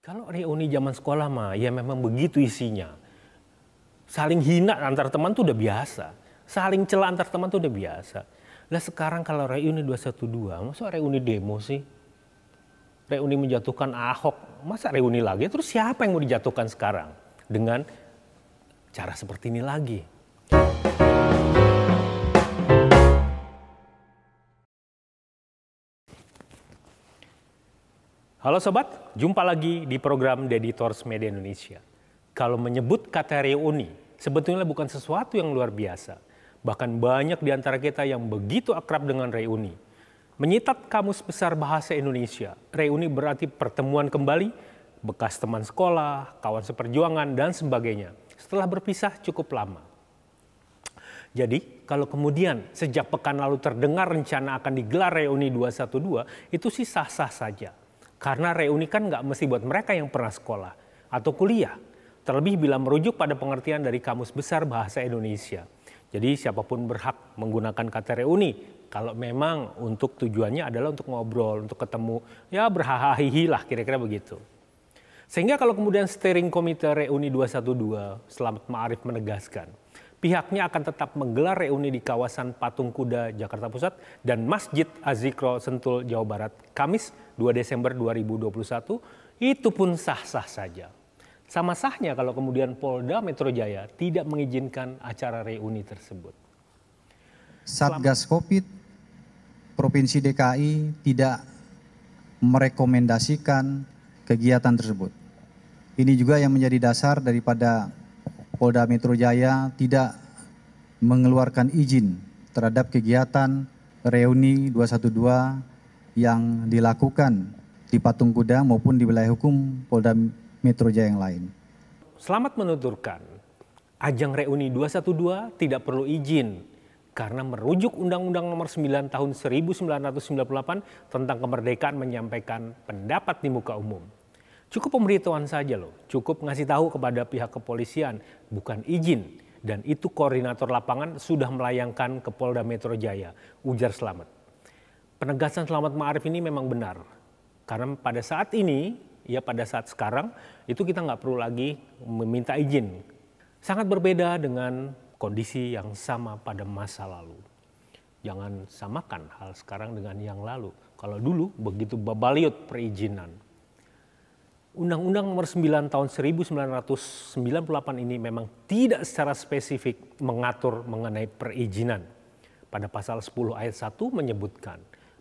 Kalau reuni zaman sekolah mah ya memang begitu isinya. Saling hina antar teman tuh udah biasa. Saling cela antar teman tuh udah biasa. Lah sekarang kalau reuni 212, masa reuni demo sih? Reuni menjatuhkan Ahok, masa reuni lagi? Terus siapa yang mau dijatuhkan sekarang? Dengan cara seperti ini lagi. Halo sobat, jumpa lagi di program The Editors Media Indonesia. Kalau menyebut kata reuni, sebetulnya bukan sesuatu yang luar biasa. Bahkan banyak di antara kita yang begitu akrab dengan reuni. Menyitat Kamus Besar Bahasa Indonesia, reuni berarti pertemuan kembali, bekas teman sekolah, kawan seperjuangan, dan sebagainya. Setelah berpisah cukup lama. Jadi, kalau kemudian sejak pekan lalu terdengar rencana akan digelar reuni 212, itu sih sah-sah saja. Karena reuni kan nggak mesti buat mereka yang pernah sekolah atau kuliah. Terlebih bila merujuk pada pengertian dari Kamus Besar Bahasa Indonesia. Jadi siapapun berhak menggunakan kata reuni kalau memang untuk tujuannya adalah untuk ngobrol, untuk ketemu, ya berhahaha lah kira-kira begitu. Sehingga kalau kemudian steering komite reuni 212, Selamat Ma'arif menegaskan, pihaknya akan tetap menggelar reuni di kawasan Patung Kuda, Jakarta Pusat dan Masjid Az-Zikro, Sentul, Jawa Barat, Kamis 2 Desember 2021, itu pun sah-sah saja. Sama sahnya kalau kemudian Polda Metro Jaya tidak mengizinkan acara reuni tersebut. Satgas Covid Provinsi DKI tidak merekomendasikan kegiatan tersebut. Ini juga yang menjadi dasar daripada Polda Metro Jaya tidak mengeluarkan izin terhadap kegiatan reuni 212 yang dilakukan di Patung Kuda maupun di wilayah hukum Polda Metro Jaya yang lain. Selamat menuturkan, ajang reuni 212 tidak perlu izin karena merujuk Undang-Undang Nomor 9 Tahun 1998 tentang kemerdekaan menyampaikan pendapat di muka umum. Cukup pemberitahuan saja loh, cukup ngasih tahu kepada pihak kepolisian, bukan izin. Dan itu koordinator lapangan sudah melayangkan ke Polda Metro Jaya, ujar Selamat. Penegasan Selamat Ma'arif ini memang benar. Karena pada saat ini, ya pada saat sekarang, itu kita nggak perlu lagi meminta izin. Sangat berbeda dengan kondisi yang sama pada masa lalu. Jangan samakan hal sekarang dengan yang lalu. Kalau dulu begitu babaliut perizinan. Undang-Undang Nomor 9 Tahun 1998 ini memang tidak secara spesifik mengatur mengenai perizinan. Pada pasal 10 ayat 1 menyebutkan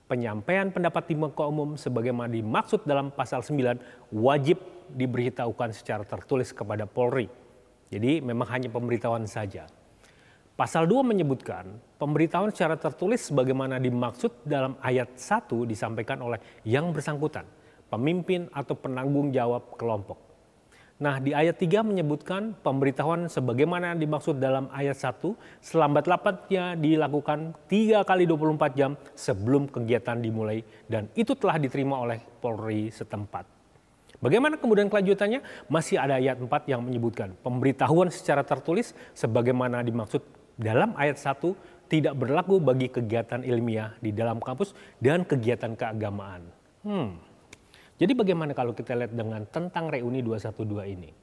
penyampaian pendapat di muka umum sebagaimana dimaksud dalam pasal 9 wajib diberitahukan secara tertulis kepada Polri. Jadi memang hanya pemberitahuan saja. Pasal 2 menyebutkan pemberitahuan secara tertulis sebagaimana dimaksud dalam ayat 1 disampaikan oleh yang bersangkutan, pemimpin atau penanggung jawab kelompok. Nah, di ayat 3 menyebutkan pemberitahuan sebagaimana dimaksud dalam ayat 1 selambat-lambatnya dilakukan 3 kali 24 jam sebelum kegiatan dimulai dan itu telah diterima oleh Polri setempat. Bagaimana kemudian kelanjutannya? Masih ada ayat 4 yang menyebutkan pemberitahuan secara tertulis sebagaimana dimaksud dalam ayat 1 tidak berlaku bagi kegiatan ilmiah di dalam kampus dan kegiatan keagamaan. Jadi bagaimana kalau kita lihat dengan tentang reuni 212 ini?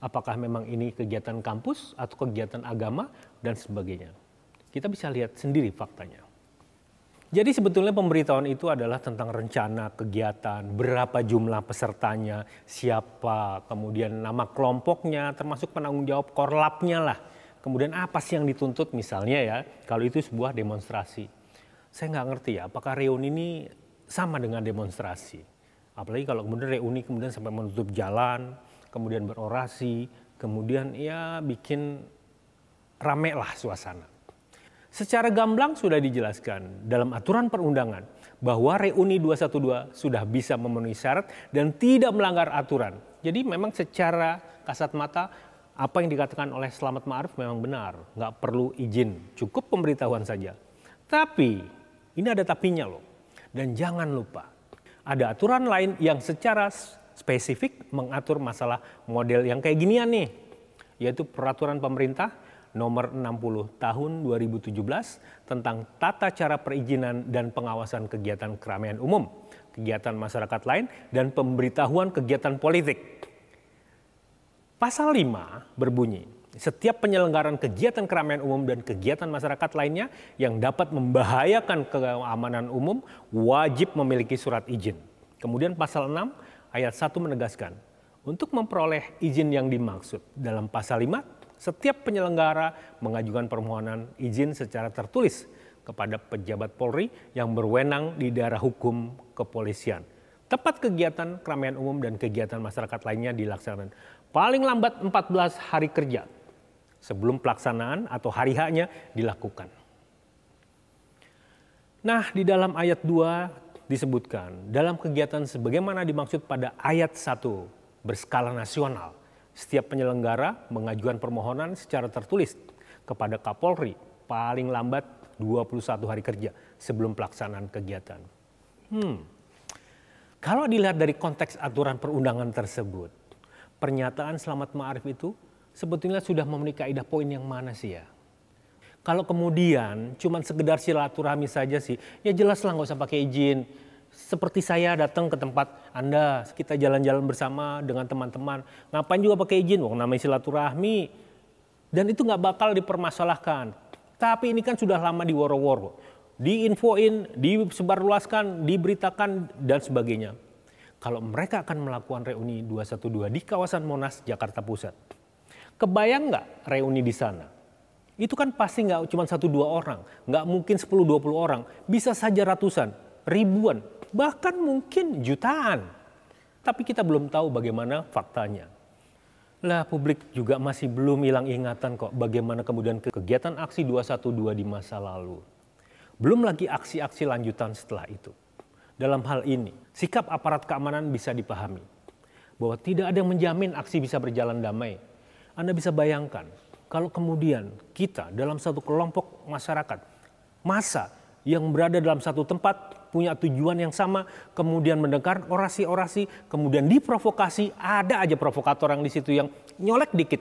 Apakah memang ini kegiatan kampus atau kegiatan agama dan sebagainya? Kita bisa lihat sendiri faktanya. Jadi sebetulnya pemberitahuan itu adalah tentang rencana kegiatan, berapa jumlah pesertanya, siapa, kemudian nama kelompoknya, termasuk penanggung jawab korlapnya lah. Kemudian apa sih yang dituntut misalnya ya, kalau itu sebuah demonstrasi. Saya nggak ngerti ya, apakah reuni ini sama dengan demonstrasi? Apalagi kalau kemudian reuni kemudian sampai menutup jalan, kemudian berorasi, kemudian ya bikin rame lah suasana. Secara gamblang sudah dijelaskan dalam aturan perundangan bahwa reuni 212 sudah bisa memenuhi syarat dan tidak melanggar aturan. Jadi memang secara kasat mata apa yang dikatakan oleh Selamat Ma'arif memang benar, nggak perlu izin, cukup pemberitahuan saja. Tapi ini ada tapinya loh, dan jangan lupa. Ada aturan lain yang secara spesifik mengatur masalah model yang kayak ginian nih. Yaitu peraturan pemerintah nomor 60 tahun 2017 tentang tata cara perizinan dan pengawasan kegiatan keramaian umum. kegiatan masyarakat lain, dan pemberitahuan kegiatan politik. Pasal 5 berbunyi, setiap penyelenggaraan kegiatan keramaian umum dan kegiatan masyarakat lainnya yang dapat membahayakan keamanan umum wajib memiliki surat izin. Kemudian pasal 6 ayat 1 menegaskan, untuk memperoleh izin yang dimaksud dalam pasal 5, setiap penyelenggara mengajukan permohonan izin secara tertulis kepada pejabat Polri yang berwenang di daerah hukum kepolisian. Tepat kegiatan keramaian umum dan kegiatan masyarakat lainnya dilaksanakan paling lambat 14 hari kerja sebelum pelaksanaan atau hari H-nya dilakukan. Nah, di dalam ayat 2 disebutkan, dalam kegiatan sebagaimana dimaksud pada ayat 1 berskala nasional, setiap penyelenggara mengajukan permohonan secara tertulis kepada Kapolri paling lambat 21 hari kerja sebelum pelaksanaan kegiatan. Kalau dilihat dari konteks aturan perundangan tersebut, pernyataan Selamat Ma'arif itu sebetulnya sudah memenuhi kaidah poin yang mana sih ya? Kalau kemudian cuman sekedar silaturahmi saja sih, ya jelaslah nggak usah pakai izin. Seperti saya datang ke tempat Anda, kita jalan-jalan bersama dengan teman-teman. Ngapain juga pakai izin? Wong namanya silaturahmi. Dan itu nggak bakal dipermasalahkan. Tapi ini kan sudah lama diworo-woro. Diinfoin, disebarluaskan, diberitakan dan sebagainya. Kalau mereka akan melakukan reuni 212 di kawasan Monas, Jakarta Pusat. Kebayang nggak reuni di sana? Itu kan pasti nggak cuma 1-2 orang, nggak mungkin 10-20 orang, bisa saja ratusan, ribuan, bahkan mungkin jutaan. Tapi kita belum tahu bagaimana faktanya. Lah, publik juga masih belum hilang ingatan kok bagaimana kemudian kegiatan aksi 212 di masa lalu. Belum lagi aksi-aksi lanjutan setelah itu. Dalam hal ini, sikap aparat keamanan bisa dipahami bahwa tidak ada yang menjamin aksi bisa berjalan damai. Anda bisa bayangkan kalau kemudian kita dalam satu kelompok masyarakat, massa yang berada dalam satu tempat punya tujuan yang sama, kemudian mendengar orasi-orasi, kemudian diprovokasi, ada aja provokator yang di situ yang nyolek dikit,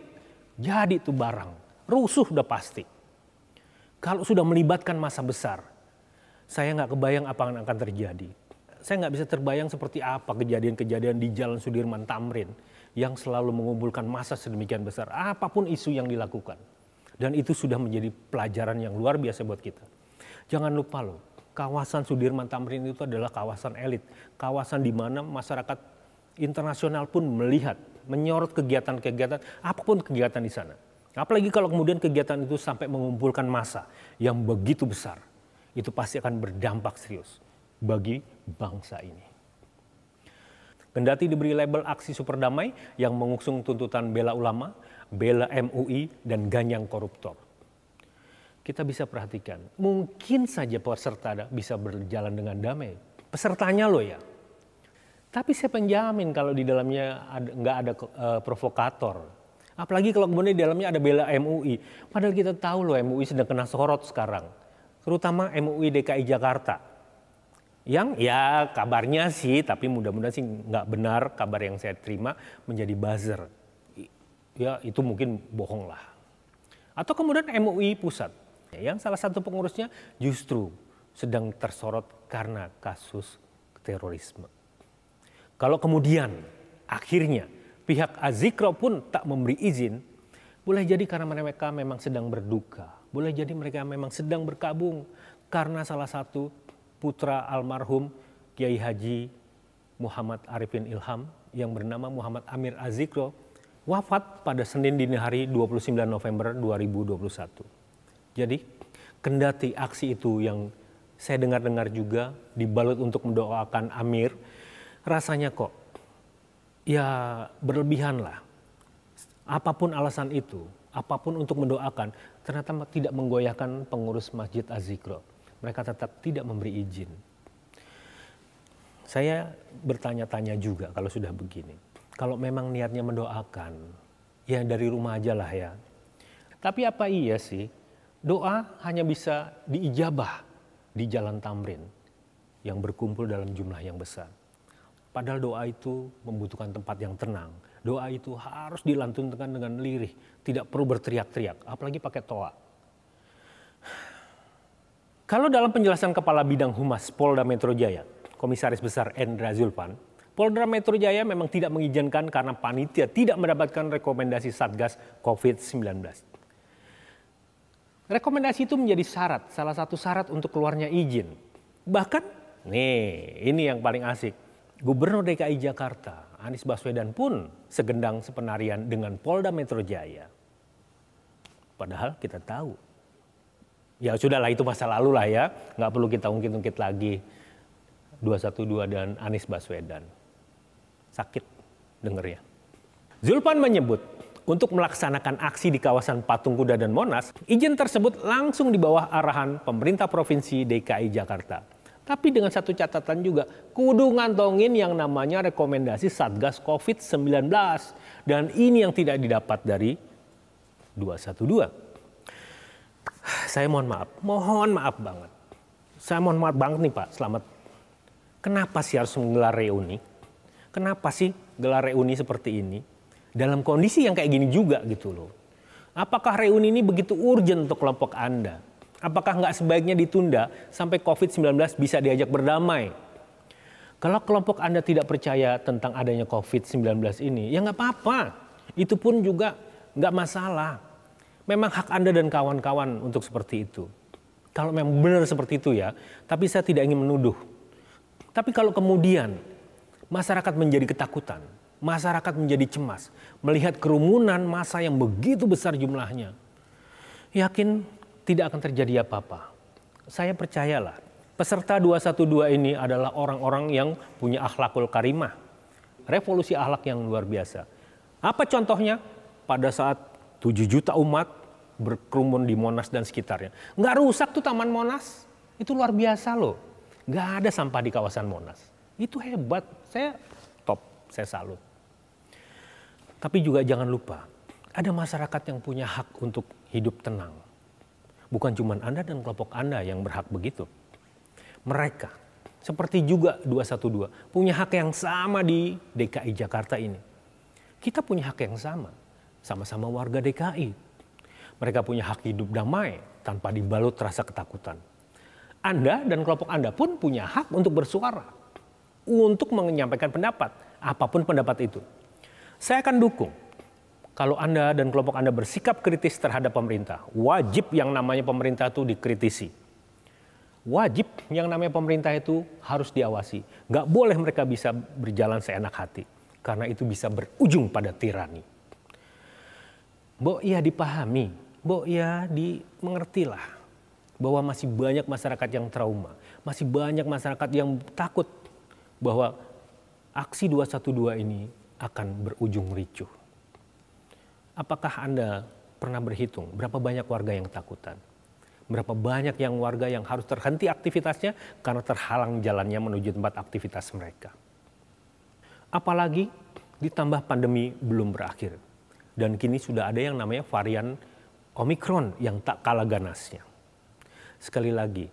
jadi itu barang, rusuh udah pasti. Kalau sudah melibatkan massa besar, saya nggak kebayang apa yang akan terjadi. Saya nggak bisa terbayang seperti apa kejadian-kejadian di Jalan Sudirman Tamrin yang selalu mengumpulkan massa sedemikian besar, apapun isu yang dilakukan. Dan itu sudah menjadi pelajaran yang luar biasa buat kita. Jangan lupa loh, kawasan Sudirman Tamrin itu adalah kawasan elit. Kawasan di mana masyarakat internasional pun melihat, menyorot kegiatan-kegiatan, apapun kegiatan di sana. Apalagi kalau kemudian kegiatan itu sampai mengumpulkan massa yang begitu besar. Itu pasti akan berdampak serius bagi bangsa ini. Kendati diberi label aksi super damai yang mengusung tuntutan bela ulama, bela MUI, dan ganyang koruptor. Kita bisa perhatikan, mungkin saja peserta bisa berjalan dengan damai. Pesertanya loh ya. Tapi saya penjamin kalau di dalamnya nggak ada provokator. Apalagi kalau kemudian di dalamnya ada bela MUI. Padahal kita tahu loh MUI sedang kena sorot sekarang. Terutama MUI DKI Jakarta. Yang ya kabarnya sih, tapi mudah-mudahan sih nggak benar kabar yang saya terima menjadi buzzer. Ya itu mungkin bohong lah. Atau kemudian MUI pusat, yang salah satu pengurusnya justru sedang tersorot karena kasus terorisme. Kalau kemudian akhirnya pihak Azikro pun tak memberi izin, boleh jadi karena mereka memang sedang berduka. Boleh jadi mereka memang sedang berkabung karena salah satu putra almarhum Kiai Haji Muhammad Arifin Ilham yang bernama Muhammad Amir Azikro wafat pada Senin dini hari 29 November 2021. Jadi kendati aksi itu yang saya dengar-dengar juga dibalut untuk mendoakan Amir, rasanya kok ya berlebihan lah. Apapun alasan itu, apapun untuk mendoakan, ternyata tidak menggoyahkan pengurus Masjid Az-Zikro. Mereka tetap tidak memberi izin. Saya bertanya-tanya juga kalau sudah begini. Kalau memang niatnya mendoakan, ya dari rumah aja lah ya. Tapi apa iya sih, doa hanya bisa diijabah di Jalan Tamrin yang berkumpul dalam jumlah yang besar. Padahal doa itu membutuhkan tempat yang tenang. Doa itu harus dilantunkan dengan lirih, tidak perlu berteriak-teriak, apalagi pakai toa. Kalau dalam penjelasan Kepala Bidang Humas Polda Metro Jaya, Komisaris Besar Endra Zulpan, Polda Metro Jaya memang tidak mengizinkan karena panitia tidak mendapatkan rekomendasi Satgas COVID-19. Rekomendasi itu menjadi syarat, salah satu syarat untuk keluarnya izin. Bahkan, ini yang paling asik. Gubernur DKI Jakarta, Anies Baswedan pun segendang sepenarian dengan Polda Metro Jaya. Padahal kita tahu. Ya sudahlah, itu masa lalu lah ya. Nggak perlu kita ungkit-ungkit lagi 212 dan Anies Baswedan. Sakit dengernya. Zulpan menyebut, untuk melaksanakan aksi di kawasan Patung Kuda dan Monas, izin tersebut langsung di bawah arahan pemerintah Provinsi DKI Jakarta. Tapi dengan satu catatan juga, kudu ngantongin yang namanya rekomendasi Satgas COVID-19. Dan ini yang tidak didapat dari 212. Saya mohon maaf banget. Saya mohon maaf banget nih Pak Slamet. Kenapa sih harus menggelar reuni? Kenapa sih gelar reuni seperti ini? Dalam kondisi yang kayak gini juga gitu loh. Apakah reuni ini begitu urgent untuk kelompok Anda? Apakah nggak sebaiknya ditunda sampai COVID-19 bisa diajak berdamai? Kalau kelompok Anda tidak percaya tentang adanya COVID-19 ini, ya nggak apa-apa. Itu pun juga nggak masalah. Memang hak Anda dan kawan-kawan untuk seperti itu. Kalau memang benar seperti itu ya, tapi saya tidak ingin menuduh. Tapi kalau kemudian masyarakat menjadi ketakutan, masyarakat menjadi cemas, melihat kerumunan massa yang begitu besar jumlahnya, yakin tidak akan terjadi apa-apa. Saya percayalah, peserta 212 ini adalah orang-orang yang punya akhlakul karimah. Revolusi akhlak yang luar biasa. Apa contohnya? Pada saat 7 juta umat berkerumun di Monas dan sekitarnya. Nggak rusak tuh Taman Monas. Itu luar biasa loh. Nggak ada sampah di kawasan Monas. Itu hebat. Saya top, saya salut. Tapi juga jangan lupa, ada masyarakat yang punya hak untuk hidup tenang. Bukan cuma Anda dan kelompok Anda yang berhak begitu. Mereka, seperti juga 212, punya hak yang sama di DKI Jakarta ini. Kita punya hak yang sama, sama-sama warga DKI. Mereka punya hak hidup damai tanpa dibalut rasa ketakutan. Anda dan kelompok Anda pun punya hak untuk bersuara, untuk menyampaikan pendapat, apapun pendapat itu. Saya akan dukung kalau Anda dan kelompok Anda bersikap kritis terhadap pemerintah. Wajib yang namanya pemerintah itu dikritisi. Wajib yang namanya pemerintah itu harus diawasi. Nggak boleh mereka bisa berjalan seenak hati. Karena itu bisa berujung pada tirani. Mbok ya dipahami, mbok ya dimengertilah. Bahwa masih banyak masyarakat yang trauma. Masih banyak masyarakat yang takut bahwa aksi 212 ini akan berujung ricuh. Apakah Anda pernah berhitung berapa banyak warga yang ketakutan? Berapa banyak yang warga yang harus terhenti aktivitasnya karena terhalang jalannya menuju tempat aktivitas mereka? Apalagi ditambah pandemi belum berakhir. Dan kini sudah ada yang namanya varian Omikron yang tak kalah ganasnya. Sekali lagi,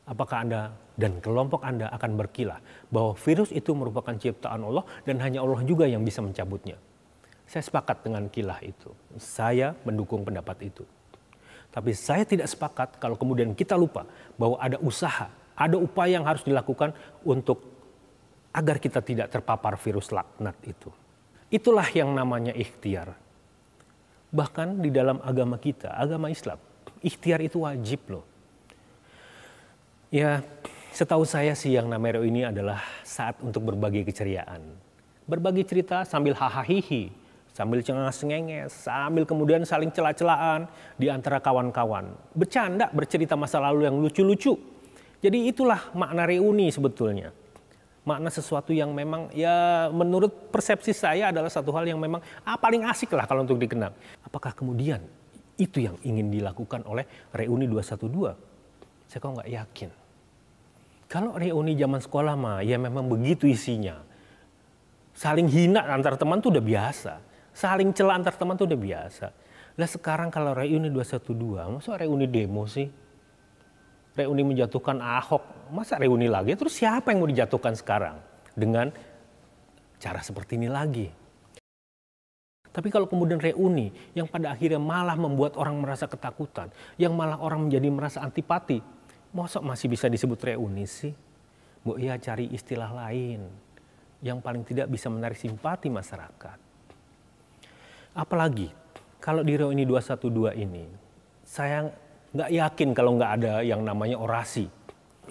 apakah Anda dan kelompok Anda akan berkilah bahwa virus itu merupakan ciptaan Allah dan hanya Allah juga yang bisa mencabutnya? Saya sepakat dengan kilah itu. Saya mendukung pendapat itu. Tapi saya tidak sepakat kalau kemudian kita lupa bahwa ada usaha, ada upaya yang harus dilakukan untuk agar kita tidak terpapar virus laknat itu. Itulah yang namanya ikhtiar. Bahkan di dalam agama kita, agama Islam, ikhtiar itu wajib loh. Ya, setahu saya sih yang namanya ini adalah saat untuk berbagi keceriaan. Berbagi cerita sambil hahaha, sambil cengenges-cengenges, sambil kemudian saling cela-celaan di antara kawan-kawan. Bercanda, bercerita masa lalu yang lucu-lucu. Jadi itulah makna reuni sebetulnya. Makna sesuatu yang memang ya menurut persepsi saya adalah satu hal yang memang paling asik lah kalau untuk dikenang. Apakah kemudian itu yang ingin dilakukan oleh reuni 212? Saya kok nggak yakin. Kalau reuni zaman sekolah mah ya memang begitu isinya. Saling hina antar teman tuh udah biasa. Saling celah antar teman tuh udah biasa. Lah sekarang kalau reuni 212, masa reuni demo sih? Reuni menjatuhkan Ahok, masa reuni lagi? Terus siapa yang mau dijatuhkan sekarang? Dengan cara seperti ini lagi. Tapi kalau kemudian reuni yang pada akhirnya malah membuat orang merasa ketakutan, yang malah orang menjadi merasa antipati, masa masih bisa disebut reuni sih? Bu Ia cari istilah lain yang paling tidak bisa menarik simpati masyarakat. Apalagi kalau di reuni 212 ini, saya nggak yakin kalau nggak ada yang namanya orasi.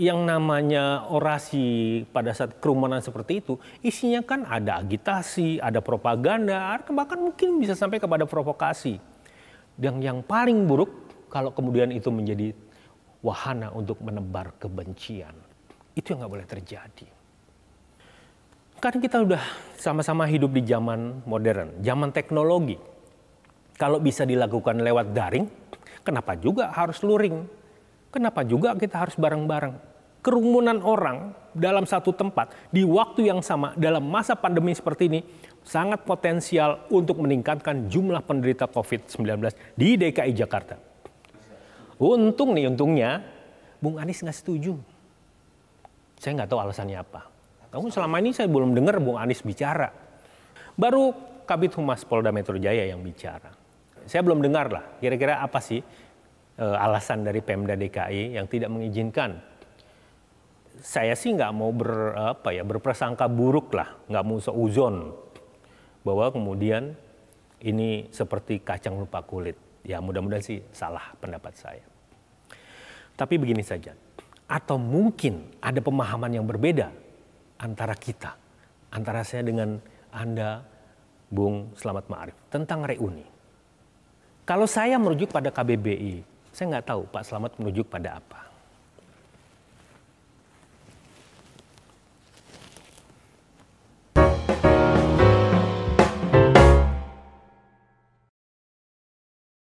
Yang namanya orasi pada saat kerumunan seperti itu, isinya kan ada agitasi, ada propaganda, bahkan mungkin bisa sampai kepada provokasi. Dan yang paling buruk kalau kemudian itu menjadi wahana untuk menebar kebencian. Itu yang nggak boleh terjadi. Karena kita udah sama-sama hidup di zaman modern, zaman teknologi. Kalau bisa dilakukan lewat daring, kenapa juga harus luring? Kenapa juga kita harus bareng-bareng? Kerumunan orang dalam satu tempat di waktu yang sama dalam masa pandemi seperti ini sangat potensial untuk meningkatkan jumlah penderita COVID-19 di DKI Jakarta. Untungnya Bung Anies nggak setuju. Saya nggak tahu alasannya apa. Namun selama ini saya belum dengar Bung Anies bicara. Baru Kabid Humas Polda Metro Jaya yang bicara. Saya belum dengar lah kira-kira apa sih alasan dari Pemda DKI yang tidak mengizinkan. Saya sih nggak mau berprasangka buruk lah, nggak mau seuzon bahwa kemudian ini seperti kacang lupa kulit. Ya mudah-mudahan sih salah pendapat saya. Tapi begini saja, atau mungkin ada pemahaman yang berbeda antara kita, antara saya dengan Anda, Bung Slamet Ma'arif, tentang reuni. Kalau saya merujuk pada KBBI, saya nggak tahu Pak Slamet merujuk pada apa.